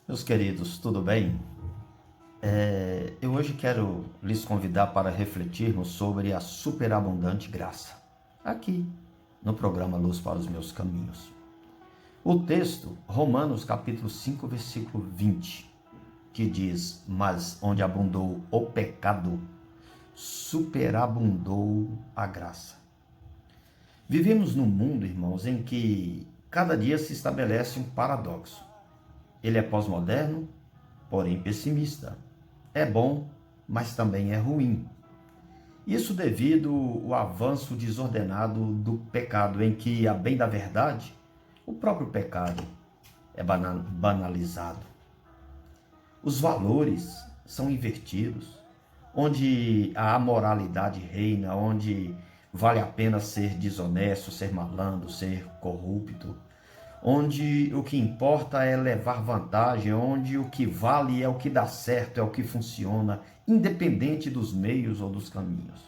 Meus queridos, tudo bem? Eu hoje quero lhes convidar para refletirmos sobre a superabundante graça, aqui no programa Luz para os Meus Caminhos. O texto, Romanos capítulo 5, versículo 20, que diz: Mas onde abundou o pecado, superabundou a graça. Vivemos num mundo, irmãos, em que cada dia se estabelece um paradoxo. Ele é pós-moderno, porém pessimista. É bom, mas também é ruim. Isso devido ao avanço desordenado do pecado, em que, a bem da verdade, o próprio pecado é banalizado. Os valores são invertidos, onde a amoralidade reina, onde vale a pena ser desonesto, ser malandro, ser corrupto, onde o que importa é levar vantagem, onde o que vale é o que dá certo, é o que funciona, independente dos meios ou dos caminhos.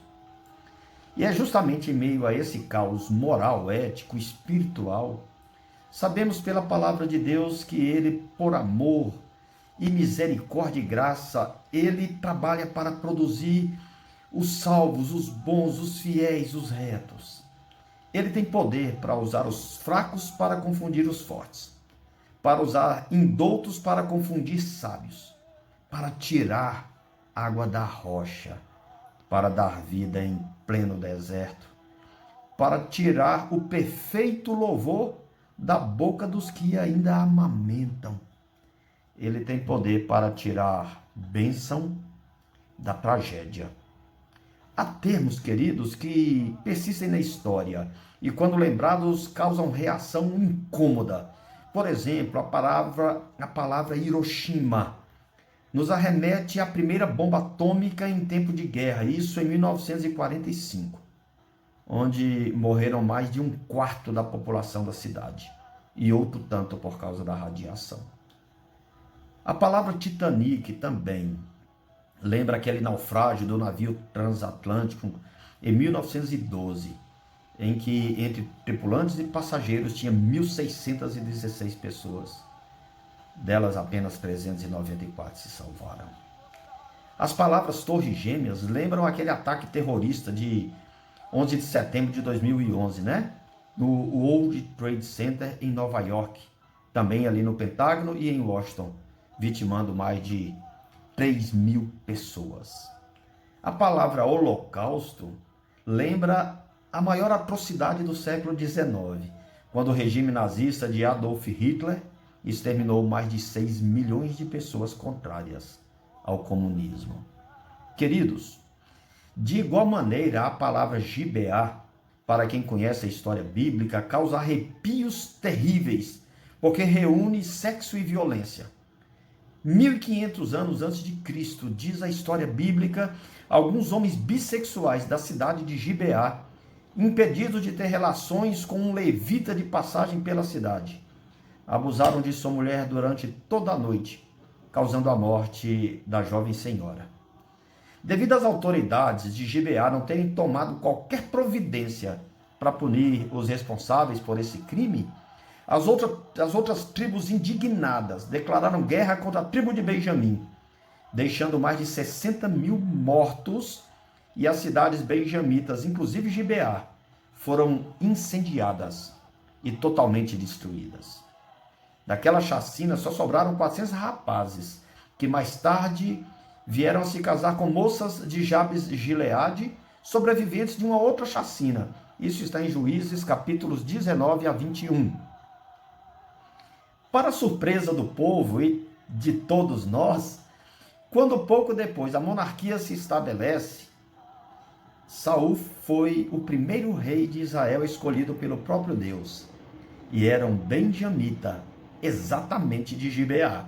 E é justamente em meio a esse caos moral, ético, espiritual, sabemos pela palavra de Deus que Ele, por amor e misericórdia e graça, Ele trabalha para produzir os salvos, os bons, os fiéis, os retos. Ele tem poder para usar os fracos para confundir os fortes, para usar indoutos para confundir sábios, para tirar água da rocha, para dar vida em pleno deserto, para tirar o perfeito louvor da boca dos que ainda amamentam. Ele tem poder para tirar bênção da tragédia. Há termos, queridos, que persistem na história e, quando lembrados, causam reação incômoda. Por exemplo, a palavra Hiroshima nos arremete à primeira bomba atômica em tempo de guerra, isso em 1945, onde morreram mais de um quarto da população da cidade e outro tanto por causa da radiação. A palavra Titanic também lembra aquele naufrágio do navio transatlântico em 1912, em que entre tripulantes e passageiros tinha 1.616 pessoas. Delas, apenas 394 se salvaram. As palavras Torres Gêmeas lembram aquele ataque terrorista de 11 de setembro de 2011, né? No World Trade Center em Nova York, também ali no Pentágono e em Washington, vitimando mais de 3.000 pessoas. A palavra holocausto lembra a maior atrocidade do século XIX, quando o regime nazista de Adolf Hitler exterminou mais de 6 milhões de pessoas contrárias ao comunismo. Queridos, de igual maneira, a palavra Gibeá, para quem conhece a história bíblica, causa arrepios terríveis, porque reúne sexo e violência. 1500 anos antes de Cristo, diz a história bíblica, alguns homens bissexuais da cidade de Gibeá, impedidos de ter relações com um levita de passagem pela cidade, abusaram de sua mulher durante toda a noite, causando a morte da jovem senhora. Devido às autoridades de Gibeá não terem tomado qualquer providência para punir os responsáveis por esse crime, as outras tribos indignadas declararam guerra contra a tribo de Benjamim, deixando mais de 60.000 mortos, e as cidades benjamitas, inclusive Gibeá, foram incendiadas e totalmente destruídas. Daquela chacina só sobraram 400 rapazes, que mais tarde vieram a se casar com moças de Jabes de Gileade, sobreviventes de uma outra chacina. Isso está em Juízes capítulos 19 a 21. Para a surpresa do povo e de todos nós, quando pouco depois a monarquia se estabelece, Saul foi o primeiro rei de Israel escolhido pelo próprio Deus, e era um benjamita, exatamente de Gibeá.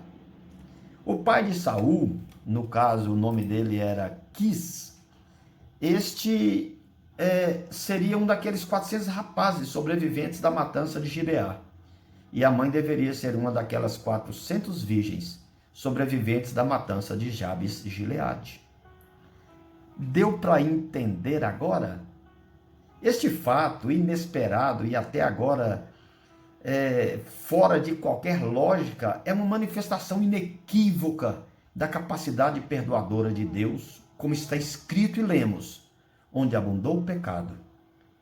O pai de Saul, no caso o nome dele era Quis, este seria um daqueles 400 rapazes sobreviventes da matança de Gibeá. E a mãe deveria ser uma daquelas 400 virgens sobreviventes da matança de Jabes de Gileade. Deu para entender agora? Este fato inesperado e até agora fora de qualquer lógica, é uma manifestação inequívoca da capacidade perdoadora de Deus, como está escrito e lemos: onde abundou o pecado,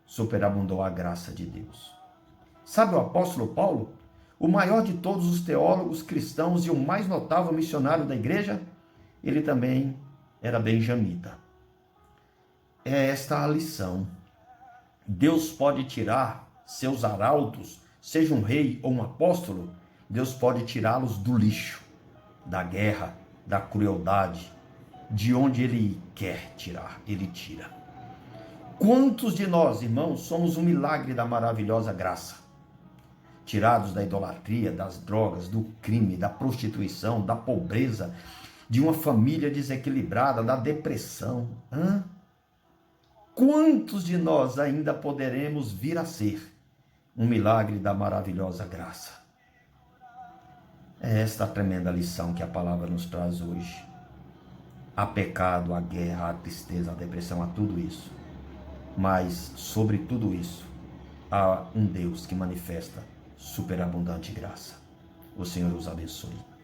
superabundou a graça de Deus. Sabe o apóstolo Paulo, o maior de todos os teólogos cristãos e o mais notável missionário da igreja? Ele também era benjamita. É esta a lição. Deus pode tirar seus arautos, seja um rei ou um apóstolo, Deus pode tirá-los do lixo, da guerra, da crueldade, de onde Ele quer tirar, Ele tira. Quantos de nós, irmãos, somos um milagre da maravilhosa graça? Tirados da idolatria, das drogas, do crime, da prostituição, da pobreza, de uma família desequilibrada, da depressão. Quantos de nós ainda poderemos vir a ser um milagre da maravilhosa graça? É esta a tremenda lição que a palavra nos traz hoje. Há pecado, há guerra, há tristeza, há depressão, há tudo isso. Mas, sobre tudo isso, há um Deus que manifesta superabundante graça. O Senhor os abençoe.